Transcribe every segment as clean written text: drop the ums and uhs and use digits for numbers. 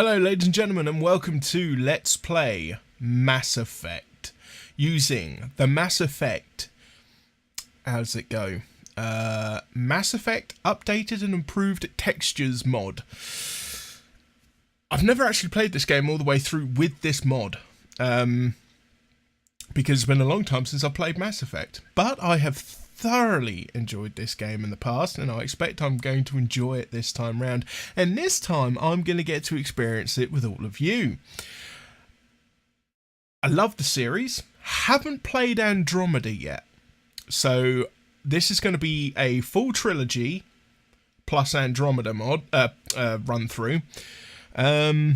Hello ladies and gentlemen, and welcome to Let's Play Mass Effect using the Mass Effect, how does it go? Mass Effect Updated and Improved Textures mod. I've never actually played this game all the way through with this mod, because it's been a long time since I played Mass Effect, but I have thoroughly enjoyed this game in the past, and I expect I'm going to enjoy it this time round, and this time I'm going to get to experience it with all of you. I love the series, haven't played Andromeda yet, so this is going to be a full trilogy plus Andromeda mod run through. So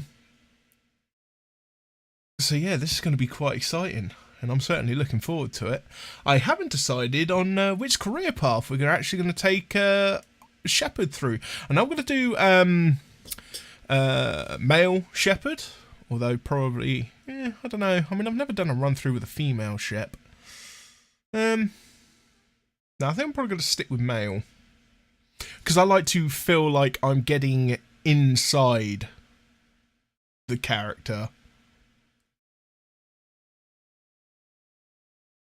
yeah, this is going to be quite exciting, and I'm certainly looking forward to it. I haven't decided on which career path we're actually going to take Shepard through. And I'm going to do male Shepard, although probably, I don't know. I mean, I've never done a run through with a female Shep. No, I think I'm probably going to stick with male, because I like to feel like I'm getting inside the character.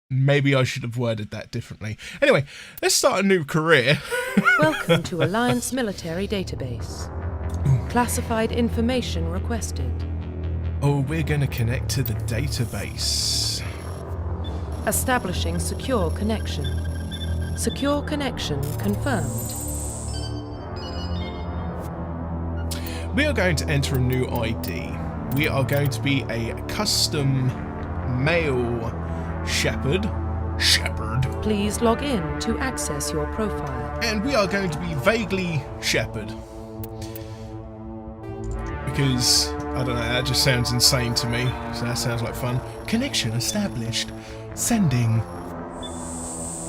Maybe I should have worded that differently. Anyway, let's start a new career. Welcome to Alliance Military Database. Classified information requested. Oh, we're going to connect to the database. Establishing secure connection. Secure connection confirmed. We are going to enter a new ID. We are going to be a custom male Shepard. Please log in to access your profile. And we are going to be vaguely Shepard. Because, I don't know, that just sounds insane to me. So that sounds like fun. Connection established. Sending.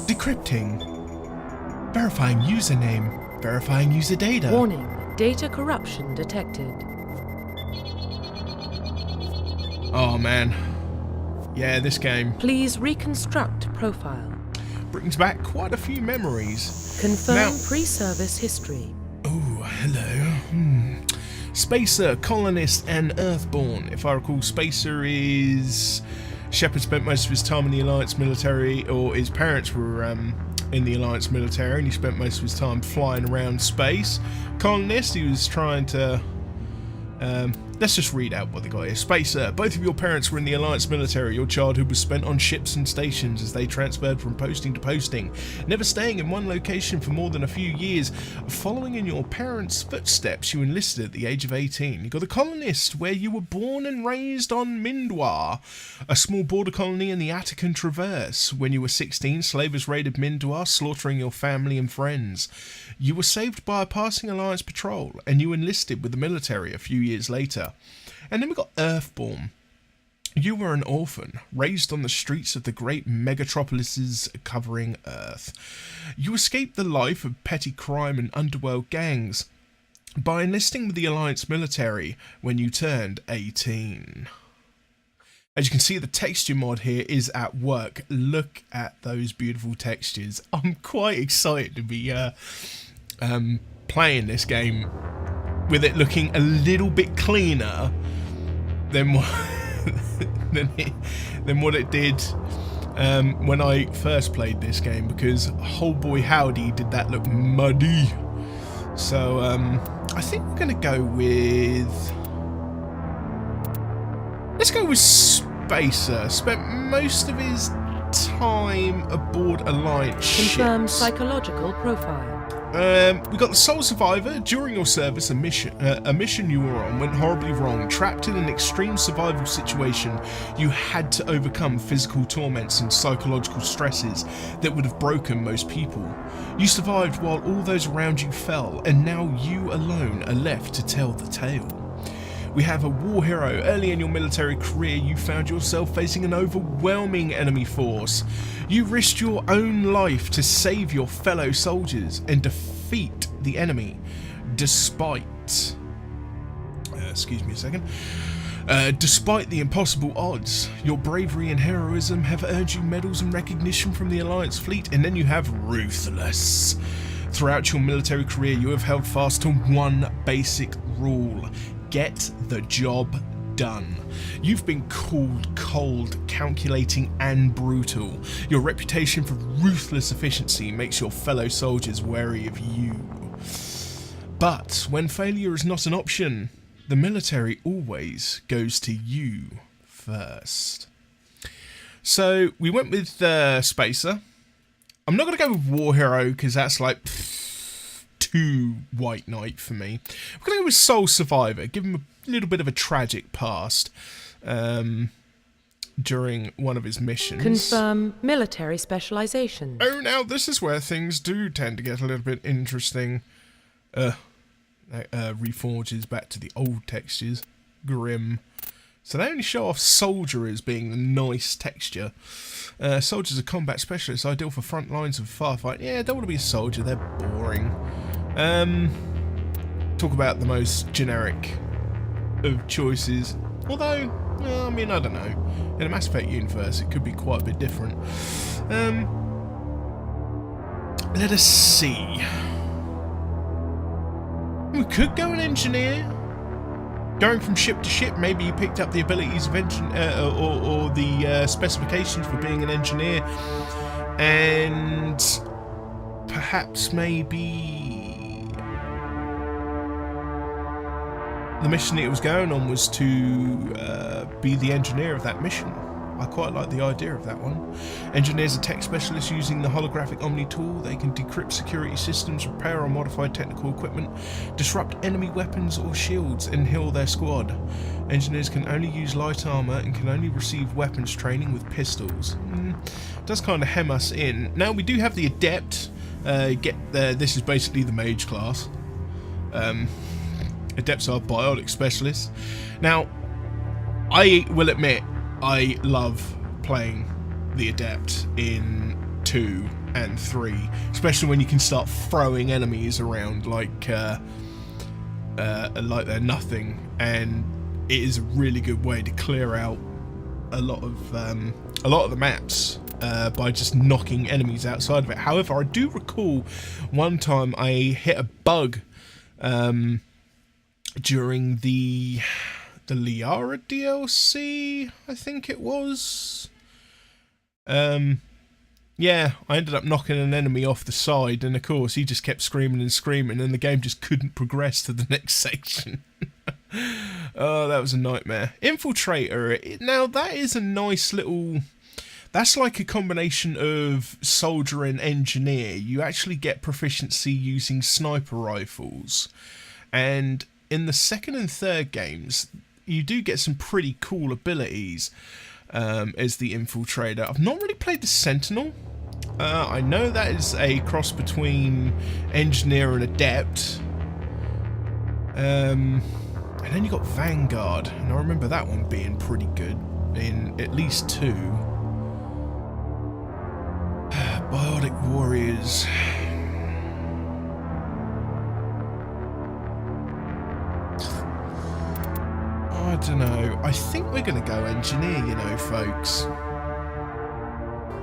Decrypting. Verifying username. Verifying user data. Warning, data corruption detected. Oh man. Yeah, this game Please reconstruct profile. brings back quite a few memories. Confirm Now, pre-service history. oh, hello. Spacer, colonist, and Earthborn. If I recall, Spacer is... Shepard spent most of his time in the Alliance military, or his parents were in the Alliance military, and he spent most of his time flying around space. Colonist, he was trying to... let's just read out what they got here. Spacer, both of your parents were in the Alliance military. Your childhood was spent on ships and stations as they transferred from posting to posting, never staying in one location for more than a few years. Following in your parents' footsteps, you enlisted at the age of 18. You got the Colonist, where you were born and raised on Mindwar, a small border colony in the Attican Traverse. When you were 16, slavers raided Mindwar, slaughtering your family and friends. You were saved by a passing Alliance patrol, and you enlisted with the military a few years later. And then we got Earthborn. You were an orphan, raised on the streets of the great megatropolises covering Earth. You escaped the life of petty crime and underworld gangs by enlisting with the Alliance military when you turned 18. As you can see, the texture mod here is at work. Look at those beautiful textures. I'm quite excited to be playing this game with it looking a little bit cleaner than what than what it did when I first played this game, because oh boy howdy did that look muddy. So I think we're gonna go with, let's go with Spacer. Spent most of his time aboard Alliance Confirm ships. psychological profile. We got the sole survivor. During your service, a mission you were on went horribly wrong. Trapped in an extreme survival situation, you had to overcome physical torments and psychological stresses that would have broken most people. You survived while all those around you fell, and now you alone are left to tell the tale. We have a war hero. Early in your military career, you found yourself facing an overwhelming enemy force. You risked your own life to save your fellow soldiers and defeat the enemy, despite... excuse me a second. Despite the impossible odds, your bravery and heroism have earned you medals and recognition from the Alliance fleet, and then you have Ruthless. Throughout your military career, you have held fast to one basic rule: get the job done. You've been called cold, calculating and brutal. Your reputation for ruthless efficiency makes your fellow soldiers wary of you. But when failure is not an option, the military always goes to you first. So we went with Spacer. I'm not going to go with War Hero because that's like too White Knight for me. We're going to go with Soul Survivor. Give him a little bit of a tragic past during one of his missions. Confirm military specialization. Oh, now this is where things do tend to get a little bit interesting. That reforges back to the old textures. Grim. So they only show off Soldier as being the nice texture. Soldier's a combat specialist, ideal for front lines of firefight. Yeah, don't want to be a soldier, they're boring. Talk about the most generic of choices. Although, I mean, I don't know. In a Mass Effect universe, it could be quite a bit different. Let us see. We could go an engineer. Going from ship to ship, maybe you picked up the abilities of or the specifications for being an engineer, and perhaps maybe the mission that it was going on was to be the engineer of that mission. I quite like the idea of that one. Engineers are tech specialists using the holographic Omni tool. They can decrypt security systems, repair or modify technical equipment, disrupt enemy weapons or shields, and heal their squad. Engineers can only use light armor and can only receive weapons training with pistols. Does kind of hem us in. Now we do have the Adept. This is basically the mage class. Adepts are biotic specialists. Now, I will admit, I love playing the Adept in 2 and 3, especially when you can start throwing enemies around like they're nothing, and it is a really good way to clear out a lot of the maps by just knocking enemies outside of it. However, I do recall one time I hit a bug during the Liara DLC, I think it was. Yeah, I ended up knocking an enemy off the side, and of course he just kept screaming and screaming, and the game just couldn't progress to the next section. Oh, that was a nightmare. Infiltrator, now that is a nice little... That's like a combination of soldier and engineer. You actually get proficiency using sniper rifles, and in the second and third games, you do get some pretty cool abilities as the Infiltrator. I've not really played the Sentinel. I know that is a cross between Engineer and Adept. And then you got Vanguard, and I remember that one being pretty good in at least 2. Biotic Warriors. I don't know. I think we're going to go engineer, you know, folks.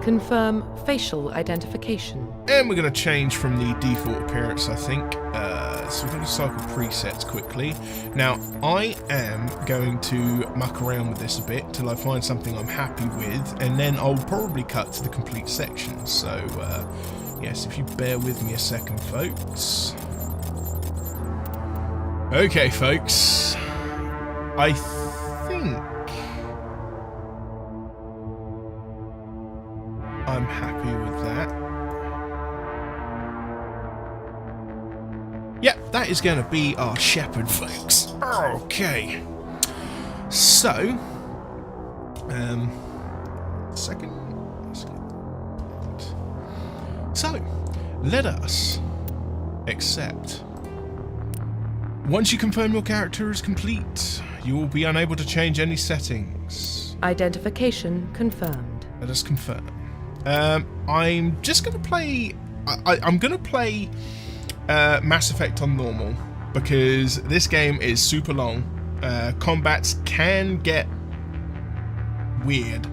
Confirm facial identification. And we're going to change from the default appearance, I think. So we're going to cycle presets quickly. Now, I am going to muck around with this a bit till I find something I'm happy with, and then I'll probably cut to the complete section. So, yes, if you bear with me a second, folks. Okay, folks. I think I'm happy with that. Yep, that is going to be our shepherd, folks. Okay. So, second. So, let us accept. Once you confirm your character is complete, you will be unable to change any settings. Identification confirmed. Let us confirm. I'm just going to play... I'm going to play Mass Effect on normal, because this game is super long. Combats can get weird.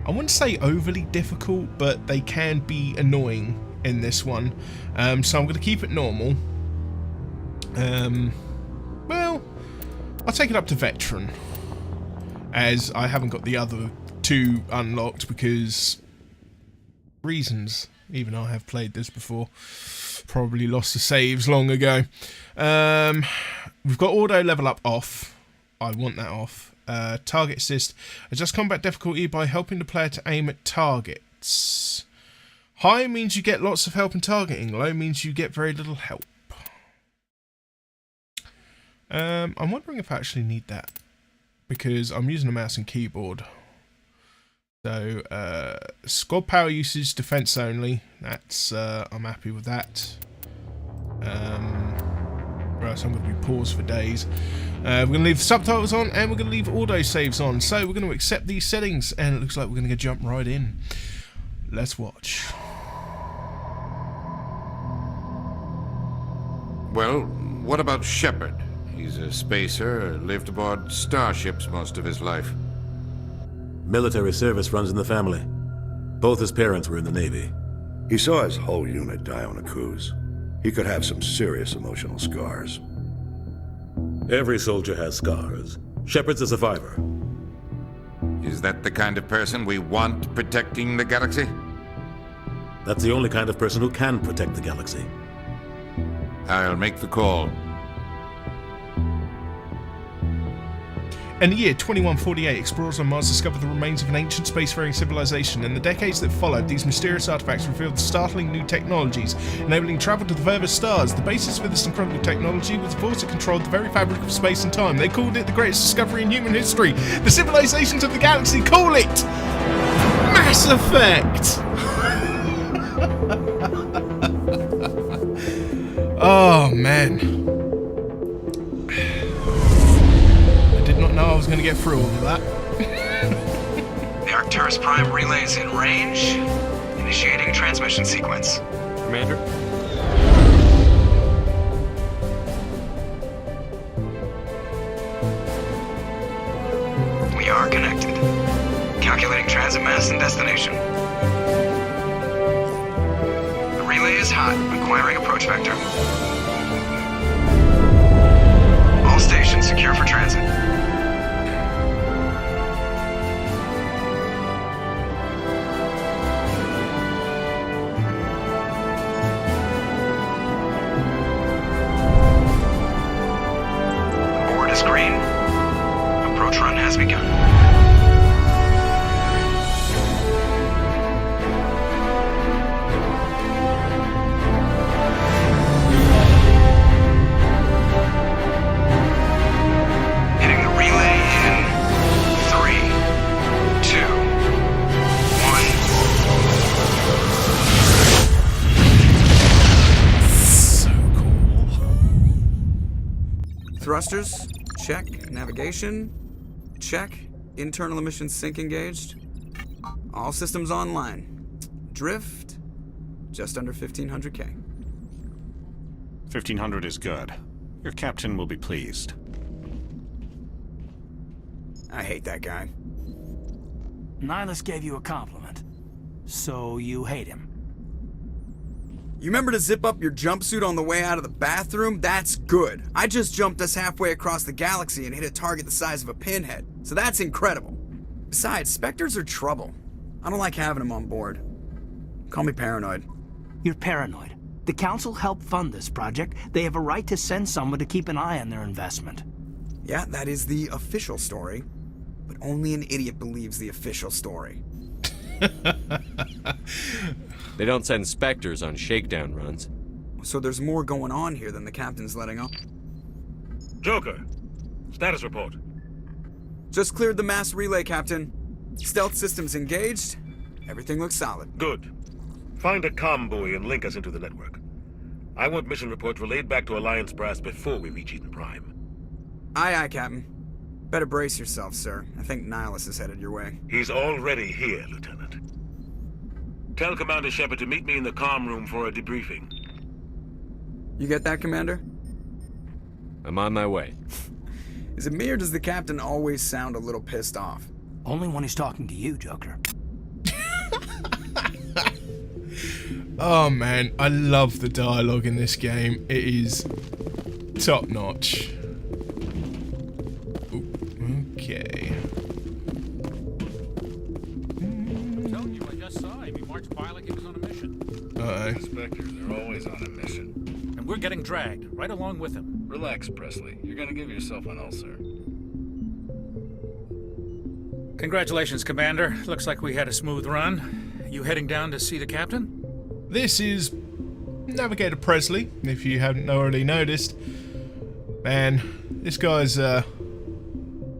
I wouldn't say overly difficult, but they can be annoying in this one. So I'm going to keep it normal. Well, I'll take it up to veteran, as I haven't got the other two unlocked because reasons. Even I have played this before. Probably lost the saves long ago. We've got auto level up off. I want that off. Target assist. Adjust combat difficulty by helping the player to aim at targets. High means you get lots of help in targeting. Low means you get very little help. I'm wondering if I actually need that, because I'm using a mouse and keyboard. So, squad power usage, defense only. That's, I'm happy with that. Or else I'm going to be paused for days. We're going to leave the subtitles on, and we're going to leave auto saves on. So we're going to accept these settings, and it looks like we're going to jump right in. Let's watch. Well, what about Shepard? He's a spacer, lived aboard starships most of his life. Military service runs in the family. Both his parents were in the Navy. He saw his whole unit die on a cruise. He could have some serious emotional scars. Every soldier has scars. Shepard's a survivor. Is that the kind of person we want protecting the galaxy? That's the only kind of person who can protect the galaxy. I'll make the call. In the year 2148, explorers on Mars discovered the remains of an ancient spacefaring civilization. In the decades that followed, these mysterious artifacts revealed startling new technologies, enabling travel to the furthest stars. The basis for this incredible technology was a force that controlled the very fabric of space and time. They called it the greatest discovery in human history. The civilizations of the galaxy call it Mass Effect! Oh, man. No, I was going to get through all of that. The Arcturus Prime relay is in range. Initiating transmission sequence. Commander? We are connected. Calculating transit mass and destination. The relay is hot. Acquiring approach vector. All stations secure for transit. Green. Approach run has begun. Hitting the relay in 3, 2, 1. So cool. Thrusters. Check. Navigation. Check. Internal emissions sync engaged. All systems online. Drift. Just under 1500K. 1500 is good. Your captain will be pleased. I hate that guy. Nihilus gave you a compliment. So you hate him. You remember to zip up your jumpsuit on the way out of the bathroom? That's good. I just jumped us halfway across the galaxy and hit a target the size of a pinhead. So that's incredible. Besides, Spectres are trouble. I don't like having them on board. Call me paranoid. You're paranoid. The Council helped fund this project. They have a right to send someone to keep an eye on their investment. Yeah, that is the official story. But only an idiot believes the official story. They don't send Spectres on shakedown runs. So there's more going on here than the captain's letting on. Joker, status report. Just cleared the mass relay, Captain. Stealth systems engaged. Everything looks solid. Good. Find a comm buoy and link us into the network. I want mission reports relayed back to Alliance brass before we reach Eden Prime. Aye, aye, Captain. Better brace yourself, sir. I think Nihilus is headed your way. He's already here, Lieutenant. Tell Commander Shepard to meet me in the comm room for a debriefing. You get that, Commander? I'm on my way. Is it me or does the Captain always sound a little pissed off? Only when he's talking to you, Joker. Oh man, I love the dialogue in this game. It is top notch. Okay. Told you, I just saw him. He marched by like he was on a mission. Uh-oh. Inspectors are always on a mission. And we're getting dragged, right along with him. Relax, Presley. You're gonna give yourself an ulcer. Congratulations, Commander. Looks like we had a smooth run. You heading down to see the captain? This is Navigator Presley, if you haven't already noticed. Man, this guy's,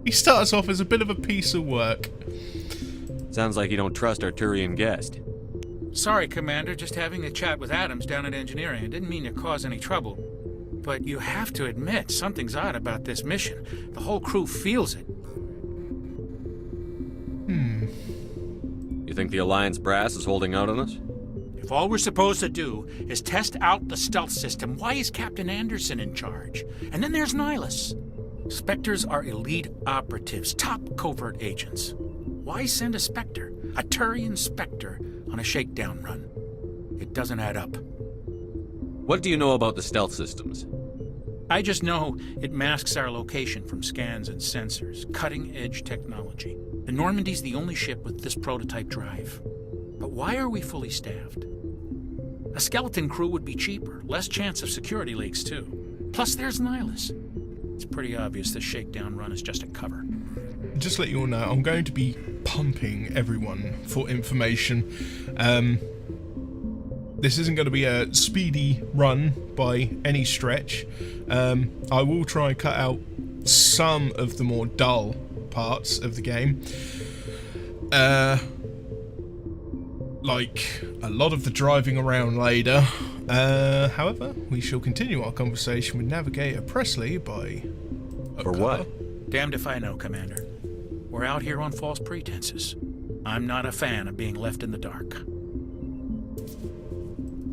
he starts off as a bit of a piece of work. Sounds like you don't trust our Turian guest. Sorry, Commander. Just having a chat with Adams down at engineering. I didn't mean to cause any trouble. But you have to admit, something's odd about this mission. The whole crew feels it. You think the Alliance brass is holding out on us? If all we're supposed to do is test out the stealth system, why is Captain Anderson in charge? And then there's Nihilus. Spectres are elite operatives, top covert agents. Why send a Spectre, a Turian Spectre, on a shakedown run? It doesn't add up. What do you know about the stealth systems? I just know it masks our location from scans and sensors, cutting-edge technology. The Normandy's the only ship with this prototype drive. But why are we fully staffed? A skeleton crew would be cheaper, less chance of security leaks too. Plus there's Nihilus. It's pretty obvious the shakedown run is just a cover. Just to let you all know, I'm going to be pumping everyone for information. This isn't going to be a speedy run by any stretch. I will try and cut out some of the more dull parts of the game. Like a lot of the driving around later. However, we shall continue our conversation with Navigator Presley by... For what? Damned if I know, Commander. We're out here on false pretenses. I'm not a fan of being left in the dark.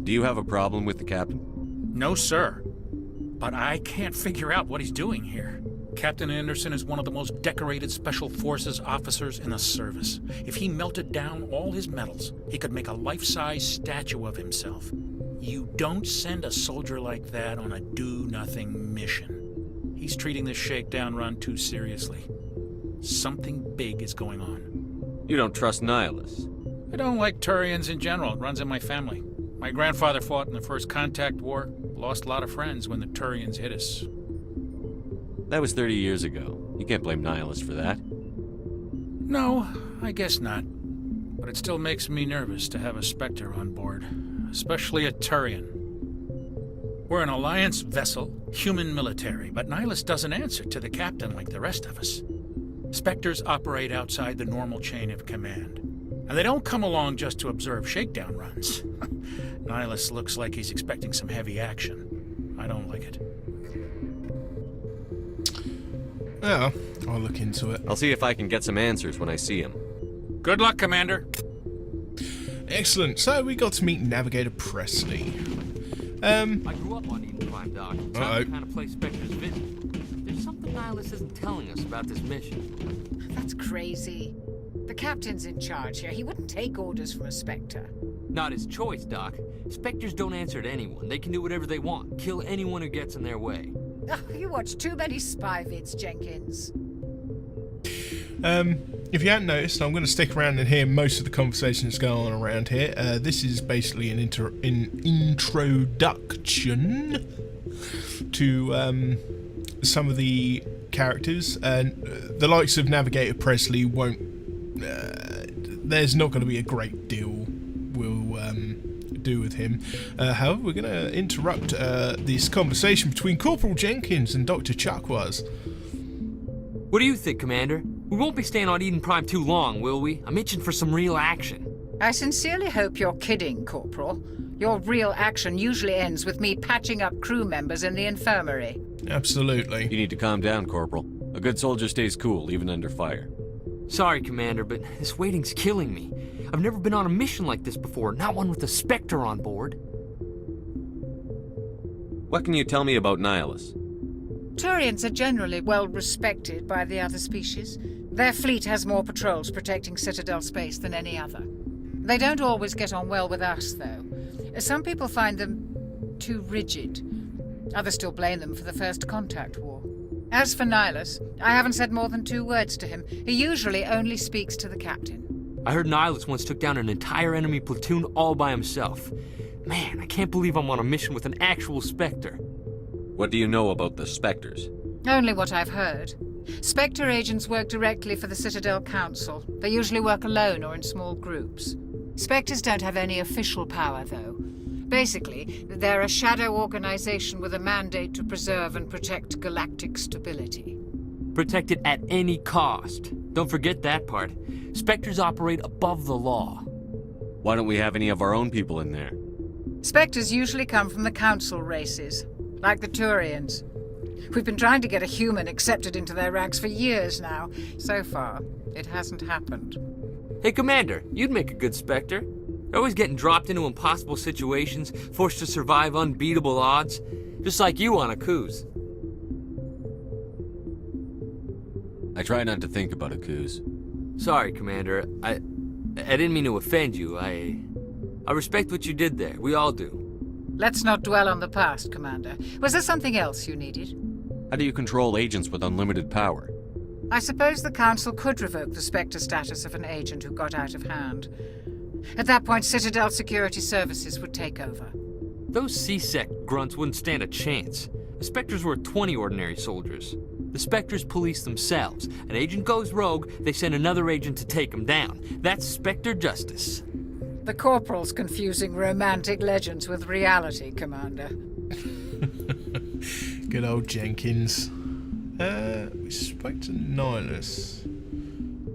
Do you have a problem with the captain? No, sir. But I can't figure out what he's doing here. Captain Anderson is one of the most decorated Special Forces officers in the service. If he melted down all his medals, he could make a life-size statue of himself. You don't send a soldier like that on a do-nothing mission. He's treating this shakedown run too seriously. Something big is going on. You don't trust Nihilus? I don't like Turians in general. It runs in my family. My grandfather fought in the First Contact War. Lost a lot of friends when the Turians hit us. That was 30 years ago. You can't blame Nihilus for that. No, I guess not. But it still makes me nervous to have a Spectre on board. Especially a Turian. We're an Alliance vessel, human military, but Nihilus doesn't answer to the captain like the rest of us. Spectres operate outside the normal chain of command. And they don't come along just to observe shakedown runs. Nihilus looks like he's expecting some heavy action. I don't like it. Yeah, I'll look into it. I'll see if I can get some answers when I see him. Good luck, Commander. Excellent. So we got to meet Navigator Presley. I grew up on Eden Prime, Doc. It's not the kind of place Spectres visit. There's something Nihilus isn't telling us about this mission. That's crazy. The captain's in charge here. He wouldn't take orders from a Spectre. Not his choice, Doc. Spectres don't answer to anyone. They can do whatever they want. Kill anyone who gets in their way. Oh, you watch too many spy vids, Jenkins. If you hadn't noticed, I'm going to stick around and hear most of the conversations going on around here. This is basically an introduction to some of the characters. The likes of Navigator Presley won't... there's not going to be a great deal we'll do with him. However, we're going to interrupt this conversation between Corporal Jenkins and Dr. Chakwas. What do you think, Commander? We won't be staying on Eden Prime too long, will we? I'm itching for some real action. I sincerely hope you're kidding, Corporal. Your real action usually ends with me patching up crew members in the infirmary. Absolutely. You need to calm down, Corporal. A good soldier stays cool, even under fire. Sorry, Commander, but this waiting's killing me. I've never been on a mission like this before, not one with a Spectre on board. What can you tell me about Nihilus? Turians are generally well respected by the other species. Their fleet has more patrols protecting Citadel space than any other. They don't always get on well with us, though. Some people find them too rigid. Others still blame them for the First Contact War. As for Nihilus, I haven't said more than 2 words to him. He usually only speaks to the captain. I heard Nihilus once took down an entire enemy platoon all by himself. Man, I can't believe I'm on a mission with an actual Spectre. What do you know about the Spectres? Only what I've heard. Spectre agents work directly for the Citadel Council. They usually work alone or in small groups. Spectres don't have any official power, though. Basically, they're a shadow organization with a mandate to preserve and protect galactic stability. Protect it at any cost. Don't forget that part. Spectres operate above the law. Why don't we have any of our own people in there? Spectres usually come from the Council races, like the Turians. We've been trying to get a human accepted into their ranks for years now. So far, it hasn't happened. Hey, Commander, you'd make a good Spectre. You're always getting dropped into impossible situations, forced to survive unbeatable odds. Just like you on a cruise. I try not to think about a cruise. Sorry, Commander. I didn't mean to offend you. I respect what you did there. We all do. Let's not dwell on the past, Commander. Was there something else you needed? How do you control agents with unlimited power? I suppose the Council could revoke the Spectre status of an agent who got out of hand. At that point, Citadel Security Services would take over. Those C-Sec grunts wouldn't stand a chance. The Spectres were 20 ordinary soldiers. The Spectres police themselves. An agent goes rogue, they send another agent to take him down. That's Spectre justice. The Corporal's confusing romantic legends with reality, Commander. Good old Jenkins. We spoke to Nihilus.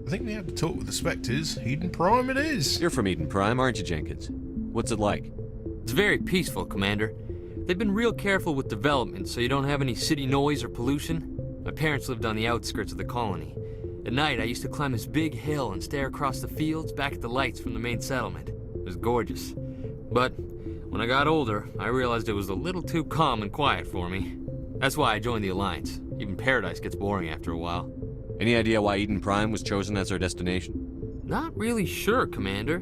I think we had to talk with the Spectres. Eden Prime it is. You're from Eden Prime, aren't you, Jenkins? What's it like? It's very peaceful, Commander. They've been real careful with development, so you don't have any city noise or pollution. My parents lived on the outskirts of the colony. At night, I used to climb this big hill and stare across the fields back at the lights from the main settlement. It was gorgeous. But when I got older, I realized it was a little too calm and quiet for me. That's why I joined the Alliance. Even Paradise gets boring after a while. Any idea why Eden Prime was chosen as our destination? Not really sure, Commander.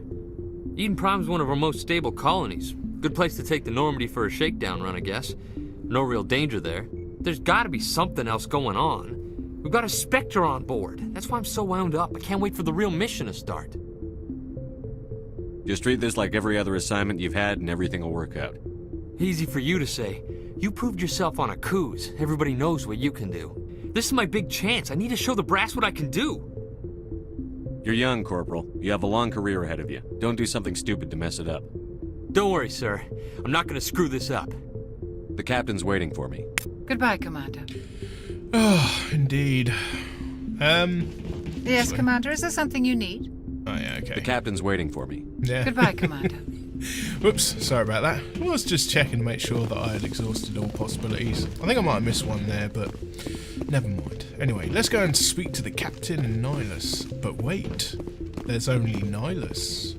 Eden Prime's one of our most stable colonies. Good place to take the Normandy for a shakedown run, I guess. No real danger there. There's gotta be something else going on. We've got a Spectre on board. That's why I'm so wound up. I can't wait for the real mission to start. Just treat this like every other assignment you've had and everything will work out. Easy for you to say. You proved yourself on a cruise. Everybody knows what you can do. This is my big chance. I need to show the brass what I can do. You're young, Corporal. You have a long career ahead of you. Don't do something stupid to mess it up. Don't worry, sir. I'm not gonna screw this up. The captain's waiting for me. Goodbye, Commander. Oh, indeed. Yes, Commander, is there something you need? Oh, yeah, okay. The captain's waiting for me. Yeah. Goodbye, Commander. Whoops, sorry about that. I was just checking to make sure that I had exhausted all possibilities. I think I might have missed one there, but never mind. Anyway, let's go and speak to the captain and Nihilus. But wait, there's only Nihilus.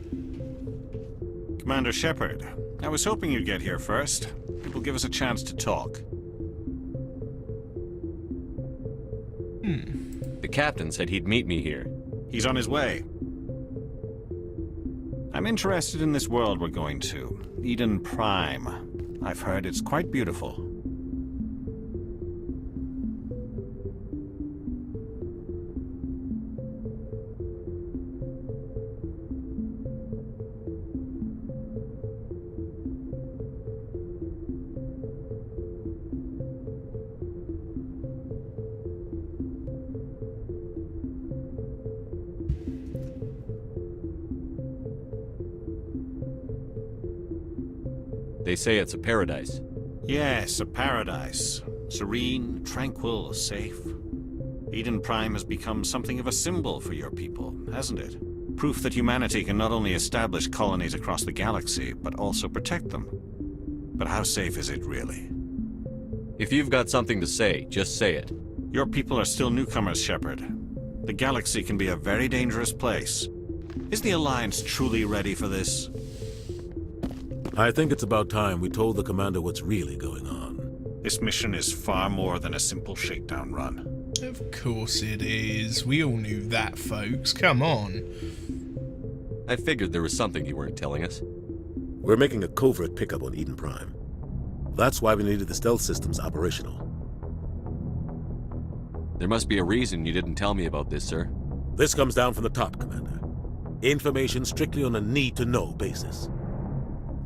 Commander Shepard, I was hoping you'd get here first. It will give us a chance to talk. The captain said he'd meet me here. He's on his way. I'm interested in this world we're going to, Eden Prime. I've heard it's quite beautiful. They say it's a paradise. Yes, a paradise. Serene, tranquil, safe. Eden Prime has become something of a symbol for your people, hasn't it? Proof that humanity can not only establish colonies across the galaxy, but also protect them. But how safe is it really? If you've got something to say, just say it. Your people are still newcomers, Shepard. The galaxy can be a very dangerous place. Is the Alliance truly ready for this? I think it's about time we told the commander what's really going on. This mission is far more than a simple shakedown run. Of course it is. We all knew that, folks. Come on. I figured there was something you weren't telling us. We're making a covert pickup on Eden Prime. That's why we needed the stealth systems operational. There must be a reason you didn't tell me about this, sir. This comes down from the top, Commander. Information strictly on a need-to-know basis.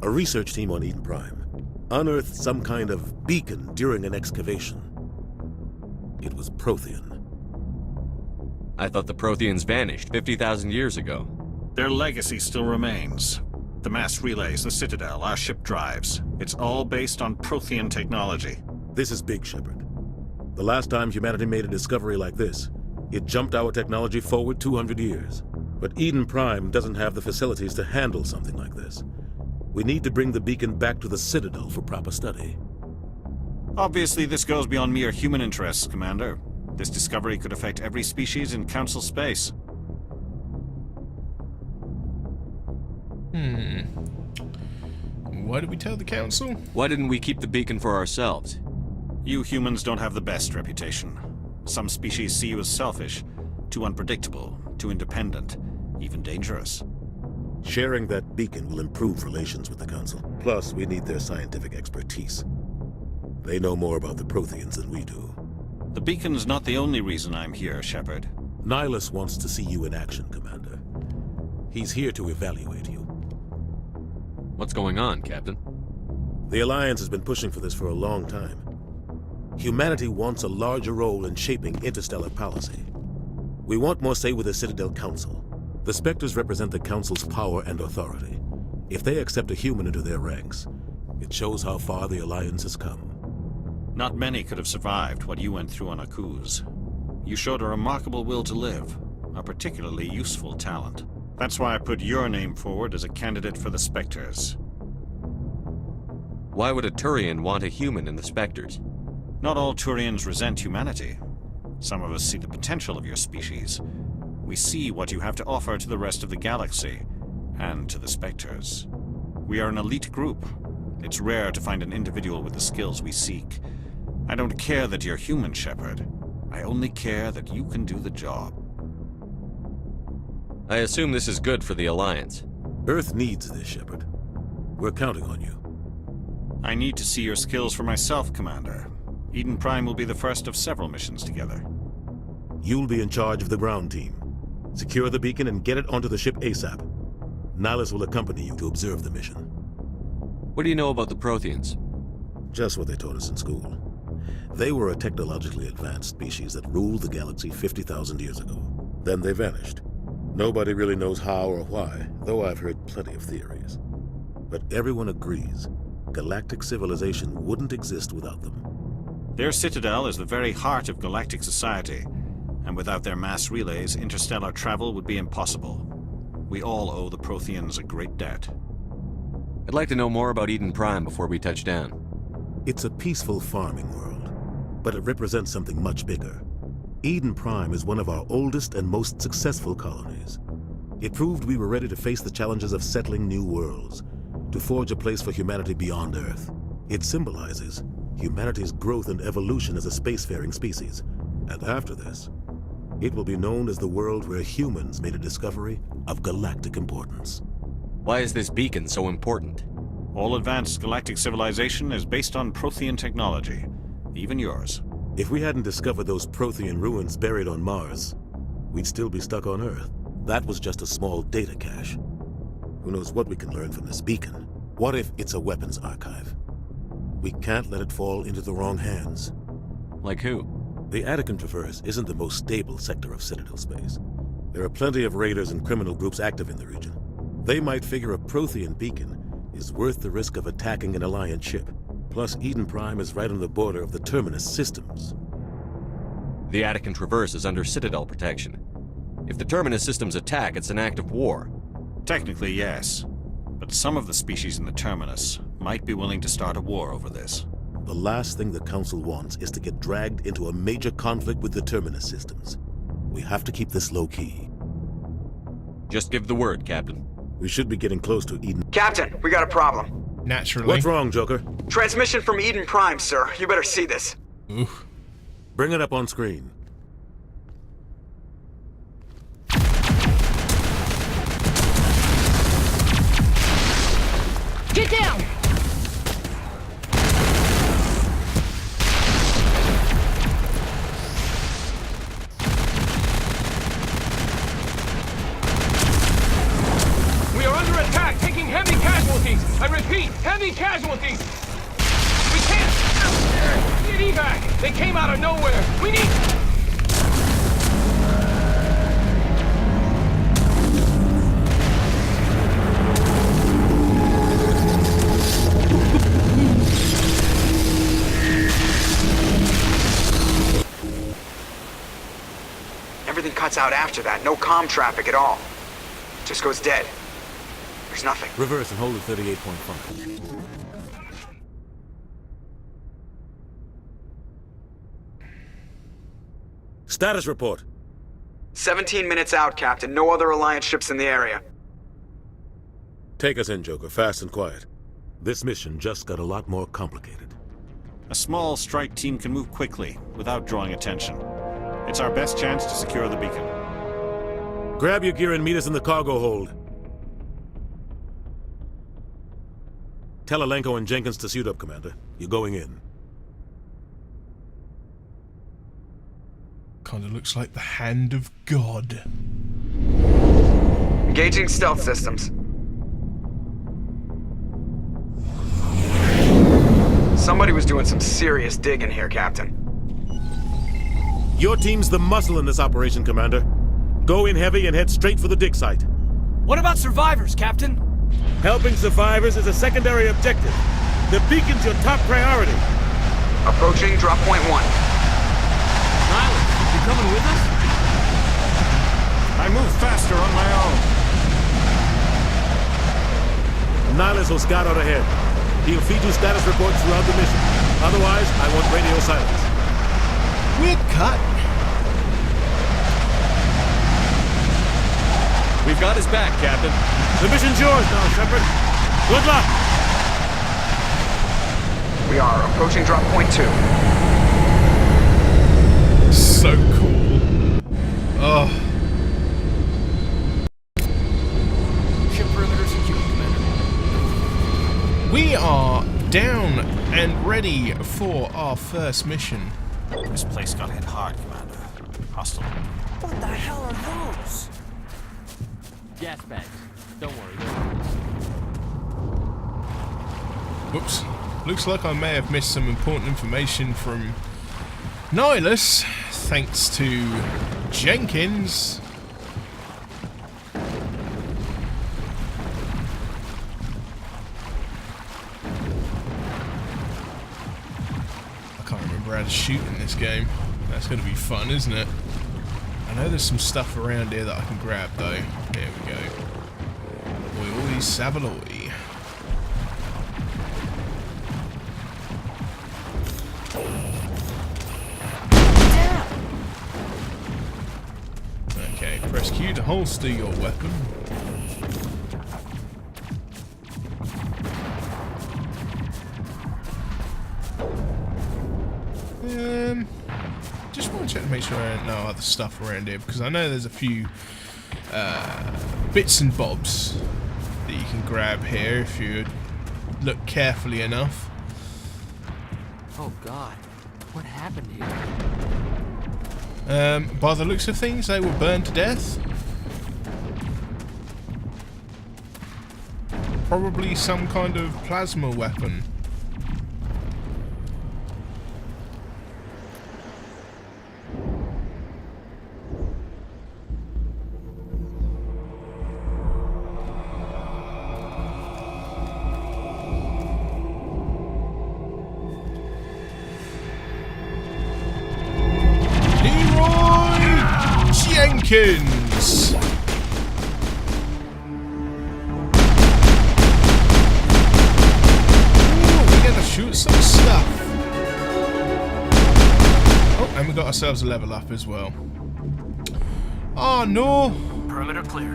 A research team on Eden Prime unearthed some kind of beacon during an excavation. It was Prothean. I thought the Protheans vanished 50,000 years ago. Their legacy still remains. The mass relays, the Citadel, our ship drives. It's all based on Prothean technology. This is big, Shepard. The last time humanity made a discovery like this, it jumped our technology forward 200 years. But Eden Prime doesn't have the facilities to handle something like this. We need to bring the beacon back to the Citadel for proper study. Obviously, this goes beyond mere human interests, Commander. This discovery could affect every species in Council space. Why did we tell the Council? Why didn't we keep the beacon for ourselves? You humans don't have the best reputation. Some species see you as selfish, too unpredictable, too independent, even dangerous. Sharing that beacon will improve relations with the Council. Plus, we need their scientific expertise. They know more about the Protheans than we do. The beacon's not the only reason I'm here, Shepard. Nihilus wants to see you in action, Commander. He's here to evaluate you. What's going on, Captain? The Alliance has been pushing for this for a long time. Humanity wants a larger role in shaping interstellar policy. We want more say with the Citadel Council. The Spectres represent the Council's power and authority. If they accept a human into their ranks, it shows how far the Alliance has come. Not many could have survived what you went through on Akuz. You showed a remarkable will to live, a particularly useful talent. That's why I put your name forward as a candidate for the Spectres. Why would a Turian want a human in the Spectres? Not all Turians resent humanity. Some of us see the potential of your species. We see what you have to offer to the rest of the galaxy, and to the Spectres. We are an elite group. It's rare to find an individual with the skills we seek. I don't care that you're human, Shepard. I only care that you can do the job. I assume this is good for the Alliance. Earth needs this, Shepard. We're counting on you. I need to see your skills for myself, Commander. Eden Prime will be the first of several missions together. You'll be in charge of the ground team. Secure the beacon and get it onto the ship ASAP. Nihilus will accompany you to observe the mission. What do you know about the Protheans? Just what they taught us in school. They were a technologically advanced species that ruled the galaxy 50,000 years ago. Then they vanished. Nobody really knows how or why, though I've heard plenty of theories. But everyone agrees, galactic civilization wouldn't exist without them. Their citadel is the very heart of galactic society, and without their mass relays, interstellar travel would be impossible. We all owe the Protheans a great debt. I'd like to know more about Eden Prime before we touch down. It's a peaceful farming world, but it represents something much bigger. Eden Prime is one of our oldest and most successful colonies. It proved we were ready to face the challenges of settling new worlds, to forge a place for humanity beyond Earth. It symbolizes humanity's growth and evolution as a spacefaring species. And after this, it will be known as the world where humans made a discovery of galactic importance. Why is this beacon so important? All advanced galactic civilization is based on Prothean technology, even yours. If we hadn't discovered those Prothean ruins buried on Mars, we'd still be stuck on Earth. That was just a small data cache. Who knows what we can learn from this beacon? What if it's a weapons archive? We can't let it fall into the wrong hands. Like who? The Attican Traverse isn't the most stable sector of Citadel space. There are plenty of raiders and criminal groups active in the region. They might figure a Prothean beacon is worth the risk of attacking an Alliance ship. Plus, Eden Prime is right on the border of the Terminus systems. The Attican Traverse is under Citadel protection. If the Terminus systems attack, it's an act of war. Technically, yes. But some of the species in the Terminus might be willing to start a war over this. The last thing the Council wants is to get dragged into a major conflict with the Terminus systems. We have to keep this low-key. Just give the word, Captain. We should be getting close to Eden. Captain, we got a problem. Naturally. What's wrong, Joker? Transmission from Eden Prime, sir. You better see this. Oof. Bring it up on screen. Get down! I repeat, heavy casualties! We can't... Need evac! They came out of nowhere! We need... Everything cuts out after that. No comm traffic at all. Just goes dead. There's nothing. Reverse and hold at 38.5. Status report. 17 minutes out, Captain. No other Alliance ships in the area. Take us in, Joker, fast and quiet. This mission just got a lot more complicated. A small strike team can move quickly, without drawing attention. It's our best chance to secure the beacon. Grab your gear and meet us in the cargo hold. Tell Alenko and Jenkins to suit up, Commander. You're going in. Kinda looks like the hand of God. Engaging stealth systems. Somebody was doing some serious digging here, Captain. Your team's the muscle in this operation, Commander. Go in heavy and head straight for the dig site. What about survivors, Captain? Helping survivors is a secondary objective. The beacon's your top priority. Approaching drop point 1. Nihilus, you coming with us? I move faster on my own. Nihilus will scout out ahead. He'll feed you status reports throughout the mission. Otherwise, I want radio silence. We're cut. We've got his back, Captain. The mission's yours now, Shepard. Good luck! We are approaching drop point 2. So cool. Oh. Ship perimeter secure, Commander. We are down and ready for our first mission. This place got hit hard, Commander. Hostile. What the hell are those? Gas bags. Don't worry. Whoops. Looks like I may have missed some important information from Nihilus, thanks to Jenkins. I can't remember how to shoot in this game. That's going to be fun, isn't it? I know there's some stuff around here that I can grab, though. There we go. Oi, oi, Savaloi. Okay, press Q to holster your weapon. Just want to check to make sure I don't know other stuff around here, because I know there's a few bits and bobs that you can grab here if you look carefully enough. Oh God, what happened here? By the looks of things, they were burned to death. Probably some kind of plasma weapon. Jenkins! Ooh, we're gonna shoot some stuff. Oh, and we got ourselves a level up as well. Oh no! Perimeter clear.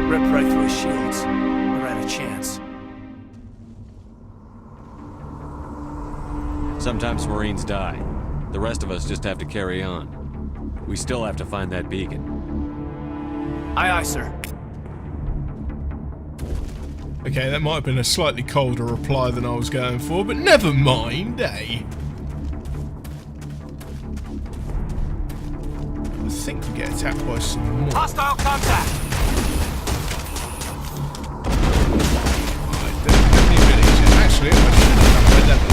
Ripped right through his shields. Never had a chance. Sometimes Marines die. The rest of us just have to carry on. We still have to find that beacon. Aye, aye, sir. Okay, that might have been a slightly colder reply than I was going for, but never mind, eh? think we get attacked by some more. Hostile contact! I don't have any abilities yet. Actually, I should have done my level.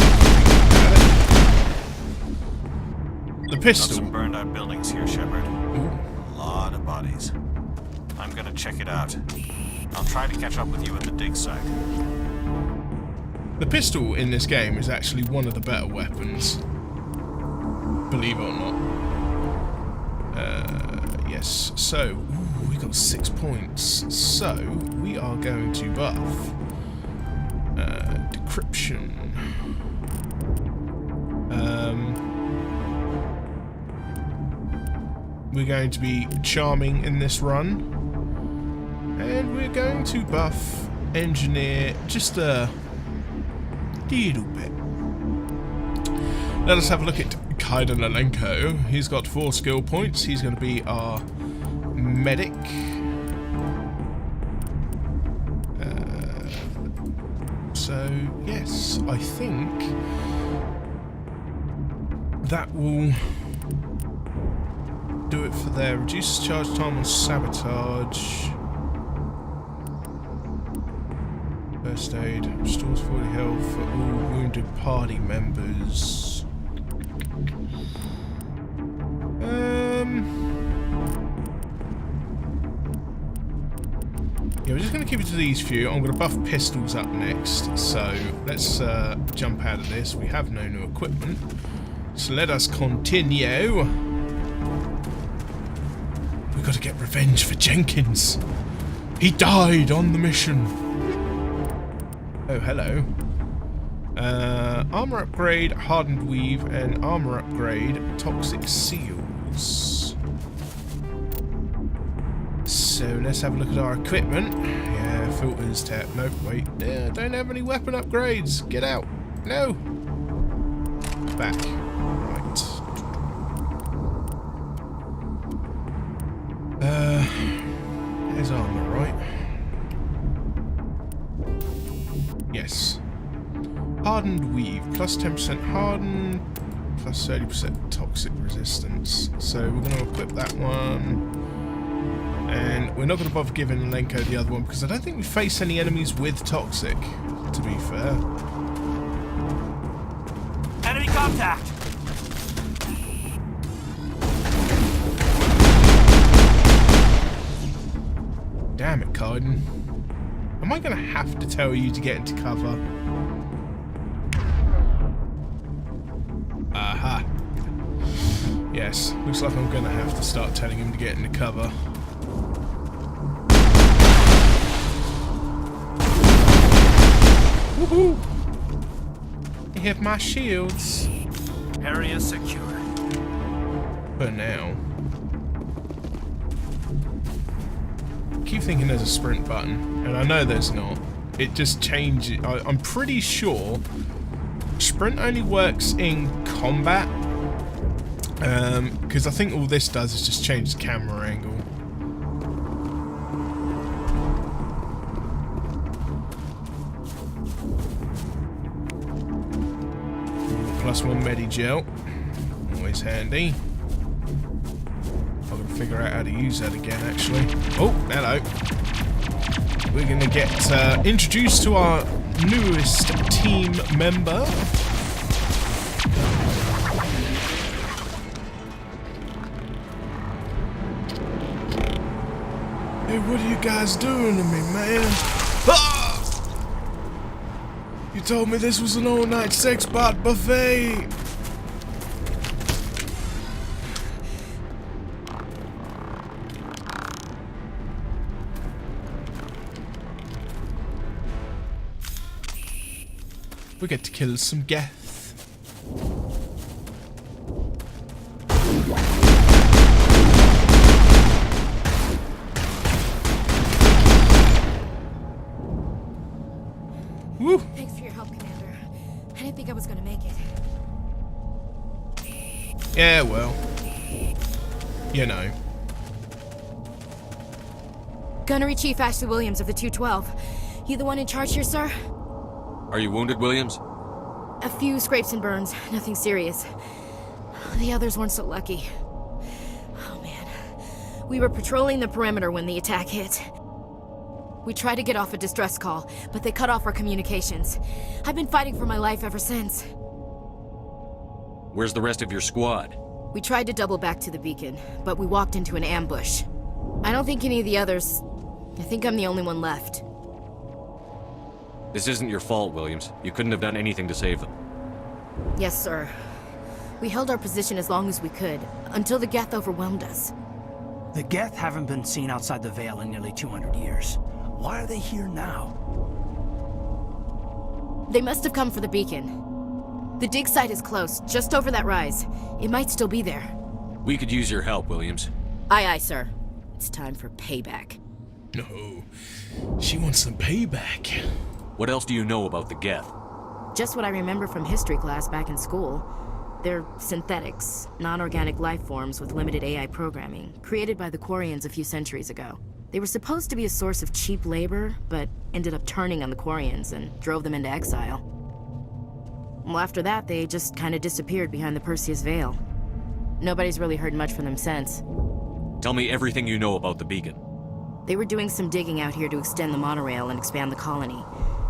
The pistol. Got some burned out buildings here, Shepard. A lot of bodies. I'm gonna check it out. I'll try to catch up with you at the dig site. The pistol in this game is actually one of the better weapons. Believe it or not. Yes. So, we got 6 points. So, we are going to buff. Decryption. We're going to be charming in this run. And we're going to buff engineer just a little bit. Let us have a look at Kaidalenko. He's got 4 skill points. He's going to be our medic. So, yes, I think that will do it for there. Reduces charge time on sabotage. First aid. Restores 40 health for all wounded party members. Yeah, we're just going to keep it to these few. I'm going to buff pistols up next. So let's jump out of this. We have no new equipment. So let us continue. We've got to get revenge for Jenkins. He died on the mission. Oh, hello. Armor upgrade, hardened weave, and armor upgrade, toxic seals. So let's have a look at our equipment. Yeah, filters, tap. Nope, wait. Yeah, don't have any weapon upgrades. Get out. No. Back. Right. There's armor, right? Yes. Hardened weave, plus 10% hardened, plus 30% toxic resistance. So we're going to equip that one. And we're not going to bother giving Lenko the other one because I don't think we face any enemies with toxic, to be fair. Enemy contact! Damn it, Kaiden. Am I going to have to tell you to get into cover? Aha. Yes, looks like I'm going to have to start telling him to get into cover. Woohoo! They have my shields. Area secure. For now. I keep thinking there's a sprint button, and I know there's not. It just changes. I'm pretty sure sprint only works in combat, because I think all this does is just change the camera angle. +1 Medi-Gel, always handy. I've got to figure out how to use that again, actually. Oh, hello. We're going to get introduced to our newest team member. Hey, what are you guys doing to me, man? Ah! You told me this was an all-night sex bot buffet. We get to kill some Geth. Woo! Thanks for your help, Commander. I didn't think I was gonna make it. Yeah, well. You know. Gunnery Chief Ashley Williams of the 212. You the one in charge here, sir? Are you wounded, Williams? A few scrapes and burns, nothing serious. The others weren't so lucky. Oh, man. We were patrolling the perimeter when the attack hit. We tried to get off a distress call, but they cut off our communications. I've been fighting for my life ever since. Where's the rest of your squad? We tried to double back to the beacon, but we walked into an ambush. I don't think any of the others... I think I'm the only one left. This isn't your fault, Williams. You couldn't have done anything to save them. Yes, sir. We held our position as long as we could, until the Geth overwhelmed us. The Geth haven't been seen outside the Veil in nearly 200 years. Why are they here now? They must have come for the beacon. The dig site is close, just over that rise. It might still be there. We could use your help, Williams. Aye, aye, sir. It's time for payback. No, she wants some payback. What else do you know about the Geth? Just what I remember from history class back in school. They're synthetics, non-organic life forms with limited AI programming, created by the Quarians a few centuries ago. They were supposed to be a source of cheap labor, but ended up turning on the Quarians and drove them into exile. Well, after that, they just kind of disappeared behind the Perseus Veil. Nobody's really heard much from them since. Tell me everything you know about the beacon. They were doing some digging out here to extend the monorail and expand the colony.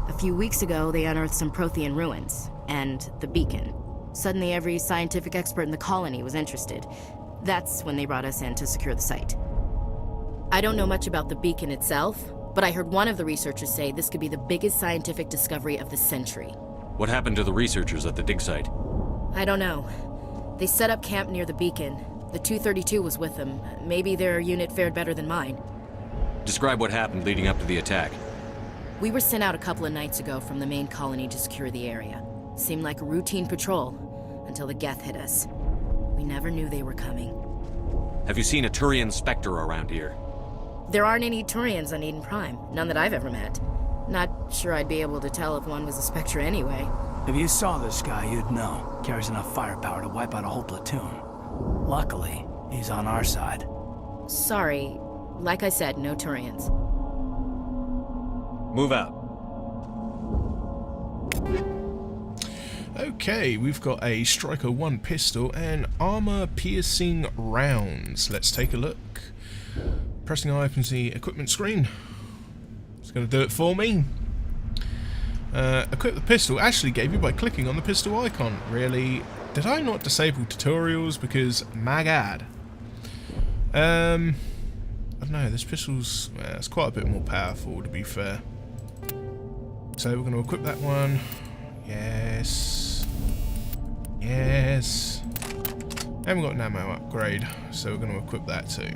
A few weeks ago, they unearthed some Prothean ruins, and the beacon. Suddenly, every scientific expert in the colony was interested. That's when they brought us in to secure the site. I don't know much about the beacon itself, but I heard one of the researchers say this could be the biggest scientific discovery of the century. What happened to the researchers at the dig site? I don't know. They set up camp near the beacon. The 232 was with them. Maybe their unit fared better than mine. Describe what happened leading up to the attack. We were sent out a couple of nights ago from the main colony to secure the area. Seemed like a routine patrol, until the Geth hit us. We never knew they were coming. Have you seen a Turian Spectre around here? There aren't any Turians on Eden Prime. None that I've ever met. Not sure I'd be able to tell if one was a Spectre anyway. If you saw this guy, you'd know. Carries enough firepower to wipe out a whole platoon. Luckily, he's on our side. Sorry. Like I said, no Turians. Move out. Okay, we've got a Striker 1 pistol and armor-piercing rounds. Let's take a look. Pressing I opens the equipment screen. It's going to do it for me. Equip the pistol actually gave you by clicking on the pistol icon. Really? Did I not disable tutorials? Because, my god. I don't know, this pistol's it's quite a bit more powerful, to be fair. So we're going to equip that one. Yes. Yes. And we've got an ammo upgrade, so we're going to equip that too.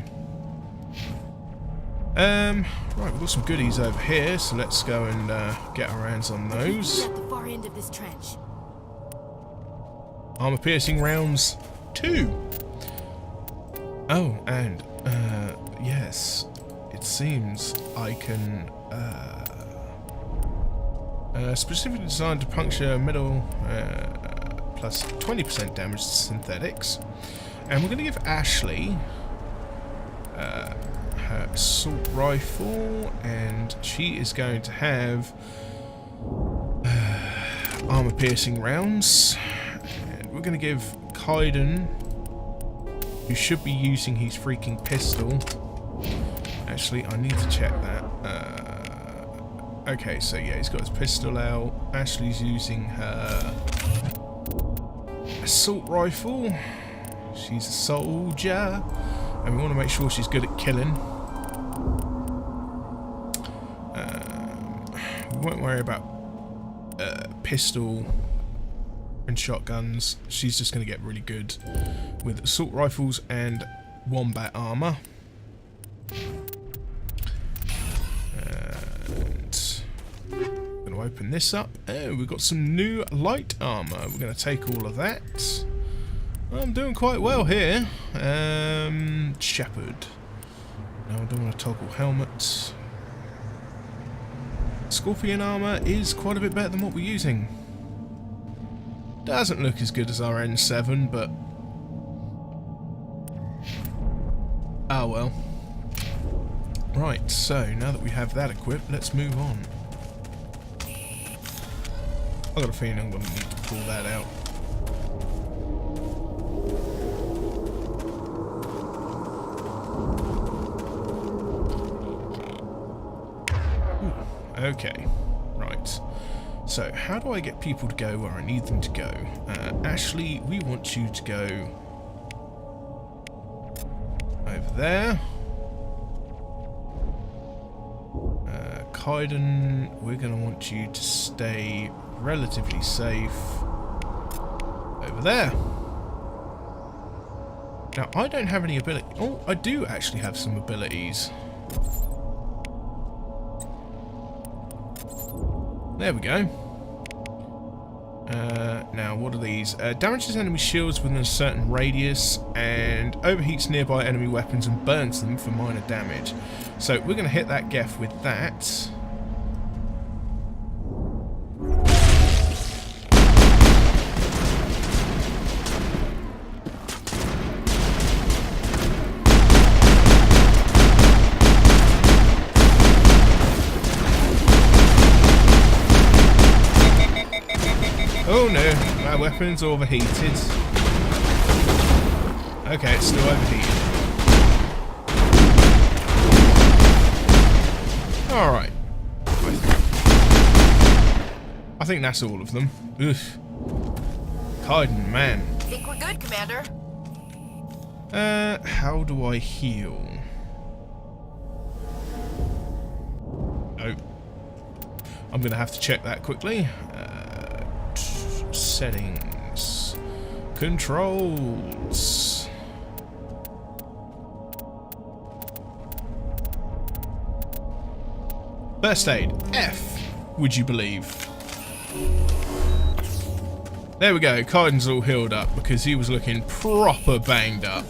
Right, we've got some goodies over here, so let's go and get our hands on those. At the far end of this trench. Armor piercing rounds 2. Oh, and yes, it seems I can specifically designed to puncture metal plus 20% damage to synthetics, and we're going to give Ashley her assault rifle, and she is going to have armor piercing rounds, and we're going to give Kaiden, who should be using his freaking pistol. Actually, I need to check that. Okay, so yeah, he's got his pistol out. Ashley's using her assault rifle. She's a soldier, and we want to make sure she's good at killing. We won't worry about pistol and shotguns. She's just going to get really good with assault rifles and wombat armor. And going to open this up. Oh, we've got some new light armor. We're going to take all of that. I'm doing quite well here. Shepherd. No, I don't want to toggle helmet. Scorpion armor is quite a bit better than what we're using. Doesn't look as good as our N7, but oh well. Right, so now that we have that equipped, let's move on. I've got a feeling I'm going to need to pull that out. Okay, right. So, how do I get people to go where I need them to go? Ashley, we want you to go over there. Kaiden, we're going to want you to stay relatively safe over there. Now, I don't have any ability. Oh, I do actually have some abilities. There we go. Now, what are these? Damages enemy shields within a certain radius and overheats nearby enemy weapons and burns them for minor damage. So we're going to hit that Geth with that. Oh no, my weapon's overheated. Okay, it's still overheated. Alright. I think that's all of them. Oof. Kaiden, man. Think we're good, Commander. How do I heal? Oh. I'm gonna have to check that quickly. Settings. Controls. First aid. F, would you believe? There we go. Kaiden's all healed up because he was looking proper banged up.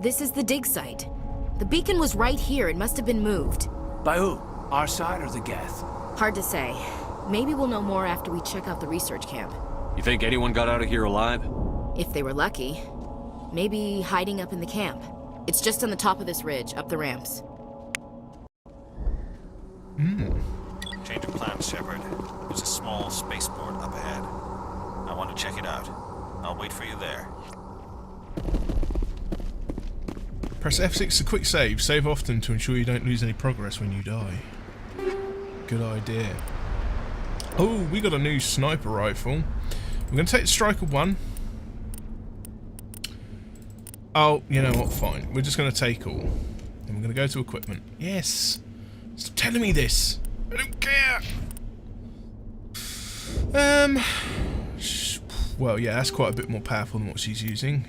This is the dig site. The beacon was right here. It must have been moved. By who? Our side or the Geth? Hard to say. Maybe we'll know more after we check out the research camp. You think anyone got out of here alive? If they were lucky. Maybe hiding up in the camp. It's just on the top of this ridge, up the ramps. Change of plans, Shepard. There's a small spaceport up ahead. I want to check it out. I'll wait for you there. Press F6 to quick save. Save often to ensure you don't lose any progress when you die. Good idea. Oh, we got a new sniper rifle. We're going to take the Striker 1. Oh, you know what? Fine. We're just going to take all. And we're going to go to equipment. Yes! Stop telling me this! I don't care! Well, yeah, that's quite a bit more powerful than what she's using.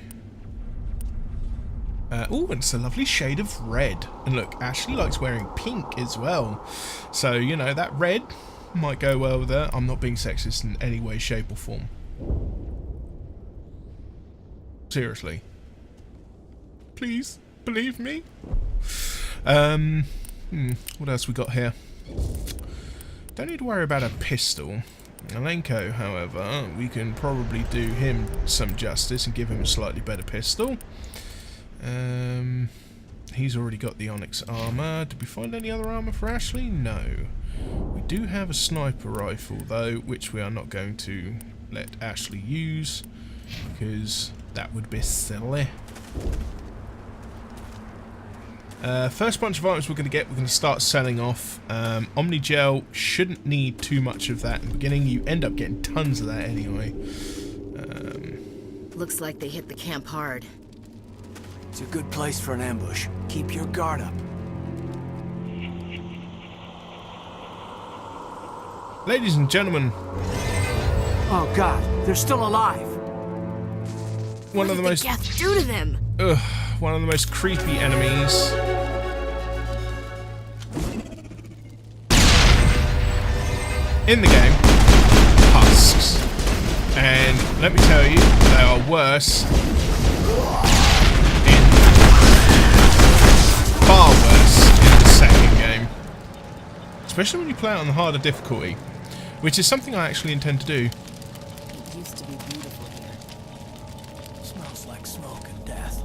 Oh, and it's a lovely shade of red. And look, Ashley likes wearing pink as well. So, you know, that red might go well with her. I'm not being sexist in any way, shape or form. Seriously. Please, believe me. What else we got here? Don't need to worry about a pistol. Alenko, however, we can probably do him some justice and give him a slightly better pistol. He's already got the Onyx armor. Did we find any other armor for Ashley? No. We do have a sniper rifle though, which we are not going to let Ashley use because that would be silly. First bunch of items we're going to start selling off. Omnigel shouldn't need too much of that in the beginning. You end up getting tons of that anyway. Looks like they hit the camp hard. It's a good place for an ambush. Keep your guard up. Ladies and gentlemen. Oh God, they're still alive. One of the most. What did the Geth do to them? Ugh, one of the most creepy enemies. In the game, husks. And let me tell you, they are worse. Far worse in the second game. Especially when you play it on the harder difficulty. Which is something I actually intend to do. It used to be beautiful here. Smells like smoke and death.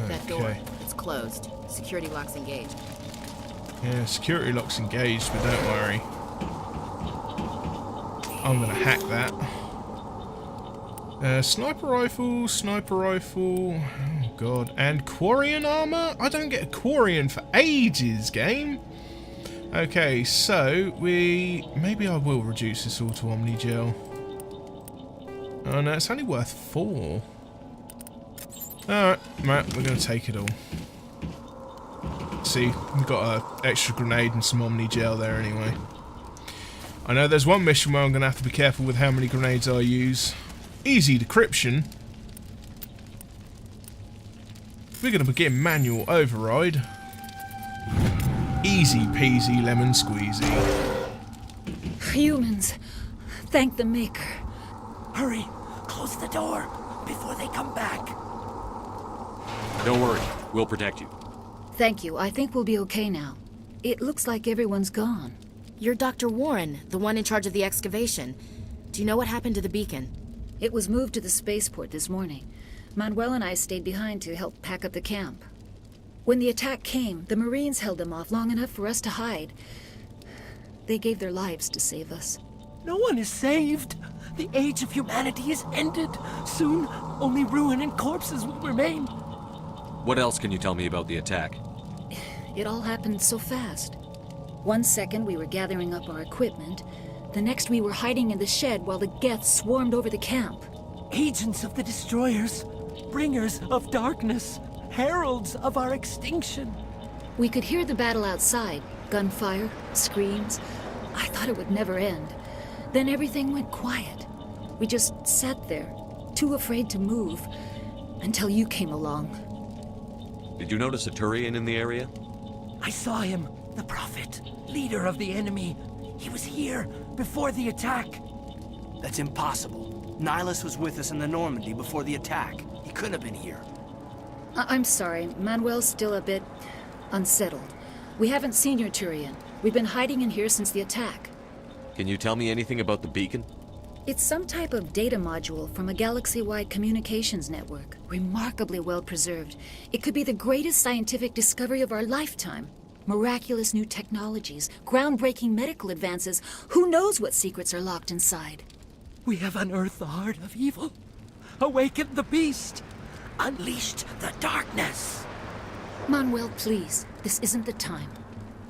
That door, it's closed. Security lock's engaged. Yeah, security lock's engaged, but don't worry. I'm going to hack that. Sniper rifle, oh god, and Quarian armor? I don't get a Quarian for ages, game. Okay, so maybe I will reduce this all to Omni Gel. Oh no, it's only worth 4. Alright, we're going to take it all. See, we've got an extra grenade and some Omni Gel there anyway. I know there's one mission where I'm going to have to be careful with how many grenades I use. Easy decryption. We're going to begin manual override. Easy peasy lemon squeezy. Humans, thank the Maker. Hurry, close the door before they come back. Don't worry, we'll protect you. Thank you. I think we'll be okay now. It looks like everyone's gone. You're Dr. Warren, the one in charge of the excavation. Do you know what happened to the beacon? It was moved to the spaceport this morning. Manuel and I stayed behind to help pack up the camp. When the attack came, the Marines held them off long enough for us to hide. They gave their lives to save us. No one is saved. The age of humanity is ended. Soon, only ruin and corpses will remain. What else can you tell me about the attack? It all happened so fast. 1 second we were gathering up our equipment. The next we were hiding in the shed while the Geth swarmed over the camp. Agents of the destroyers, bringers of darkness, heralds of our extinction. We could hear the battle outside. Gunfire, screams. I thought it would never end. Then everything went quiet. We just sat there, too afraid to move, until you came along. Did you notice a Turian in the area? I saw him, the Prophet, leader of the enemy. He was here before the attack. That's impossible. Nihilus was with us in the Normandy before the attack. He couldn't have been here. I'm sorry. Manuel's still a bit unsettled. We haven't seen your Turian. We've been hiding in here since the attack. Can you tell me anything about the beacon? It's some type of data module from a galaxy-wide communications network. Remarkably well preserved. It could be the greatest scientific discovery of our lifetime. Miraculous new technologies, groundbreaking medical advances. Who knows what secrets are locked inside? We have unearthed the heart of evil, awakened the beast, unleashed the darkness. Manuel, please. This isn't the time.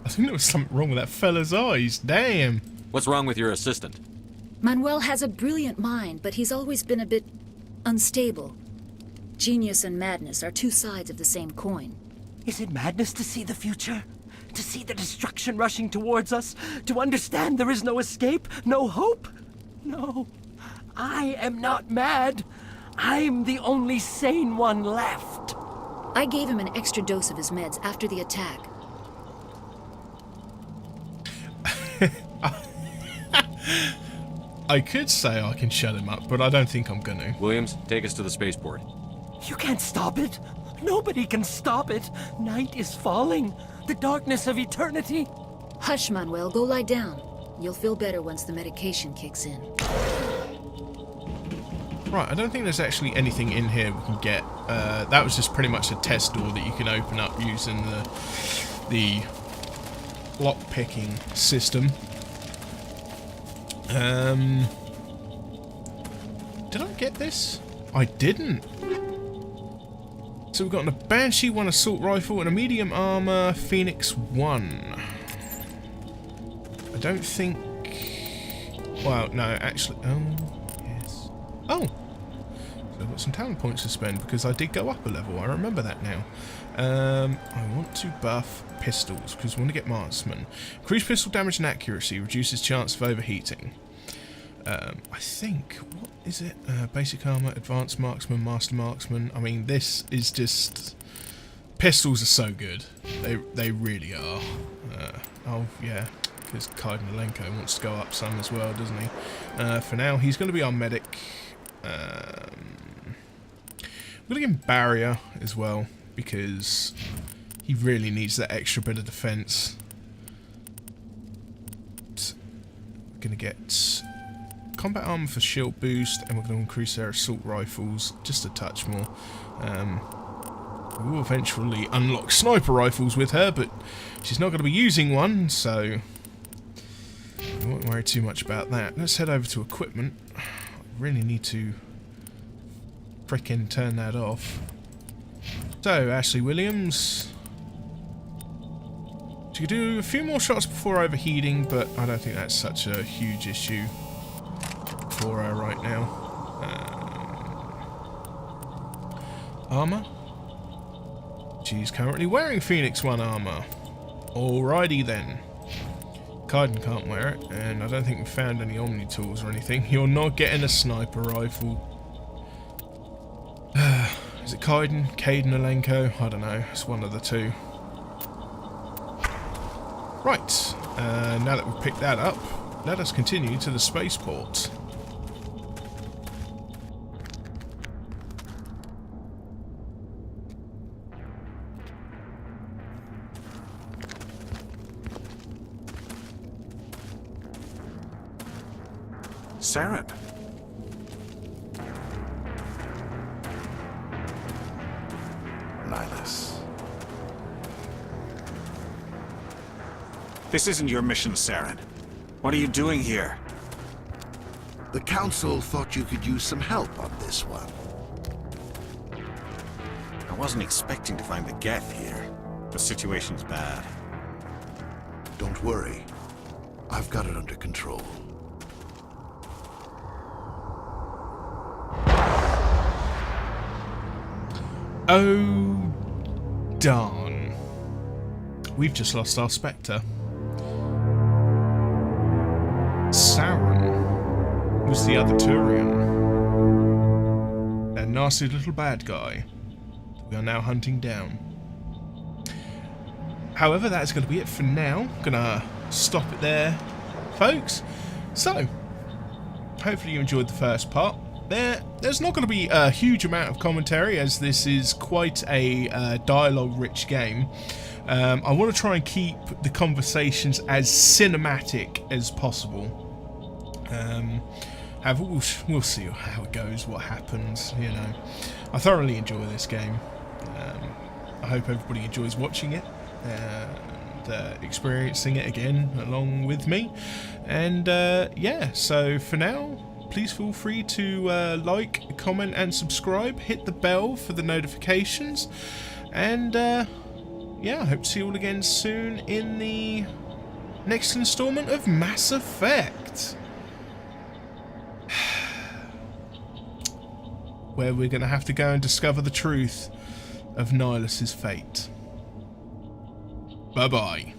I think there was something wrong with that fella's eyes. Damn. What's wrong with your assistant? Manuel has a brilliant mind, but he's always been a bit unstable. Genius and madness are two sides of the same coin. Is it madness to see the future? To see the destruction rushing towards us? To understand there is no escape? No hope? No. I am not mad. I'm the only sane one left. I gave him an extra dose of his meds after the attack. I could say I can shut him up, but I don't think I'm gonna. Williams, take us to the spaceport. You can't stop it. Nobody can stop it. Night is falling. The darkness of eternity. Hush, Manuel. Go lie down. You'll feel better once the medication kicks in. Right, I don't think there's actually anything in here we can get. That was just pretty much a test door that you can open up using the lock-picking system. Did I get this? I didn't. So we've got a Banshee 1 assault rifle and a medium armor Phoenix 1. I don't think... Well, no, actually... Oh, yes. Oh! So I've got some talent points to spend because I did go up a level. I remember that now. I want to buff pistols because we want to get marksman. Increased pistol damage and accuracy reduces chance of overheating. I think, what is it? Basic armor, advanced marksman, master marksman. I mean, this is just... Pistols are so good. They really are. Oh, yeah, because Malenko wants to go up some as well, doesn't he? For now, he's going to be our medic. I'm going to give him barrier as well, because he really needs that extra bit of defense. We're going to get combat armor for shield boost, and we're going to increase their assault rifles just a touch more. We will eventually unlock sniper rifles with her, but she's not going to be using one, so we worry too much about that. Let's head over to equipment. I really need to frickin' turn that off. So, Ashley Williams. She could do a few more shots before overheating, but I don't think that's such a huge issue for her right now. Armor. She's currently wearing Phoenix 1 armor. Alrighty then. Kaiden can't wear it, and I don't think we've found any Omni tools or anything. You're not getting a sniper rifle. Is it Kaiden? Caden Alenko? I don't know. It's one of the two. Right. Now that we've picked that up, let us continue to the spaceport. Saren. Nihilus. This isn't your mission, Saren. What are you doing here? The Council thought you could use some help on this one. I wasn't expecting to find the Geth here. The situation's bad. Don't worry. I've got it under control. Oh, darn. We've just lost our Spectre. Saren was the other Turian. That nasty little bad guy that we are now hunting down. However, that's going to be it for now. Gonna stop it there, folks. So, hopefully you enjoyed the first part. There's not going to be a huge amount of commentary, as this is quite a dialogue-rich game. I want to try and keep the conversations as cinematic as possible. However, we'll see how it goes, what happens. You know, I thoroughly enjoy this game. I hope everybody enjoys watching it and experiencing it again along with me. And yeah, so for now, please feel free to like, comment and subscribe. Hit the bell for the notifications. And yeah, I hope to see you all again soon in the next installment of Mass Effect, where we're going to have to go and discover the truth of Nihilus's fate. Bye-bye.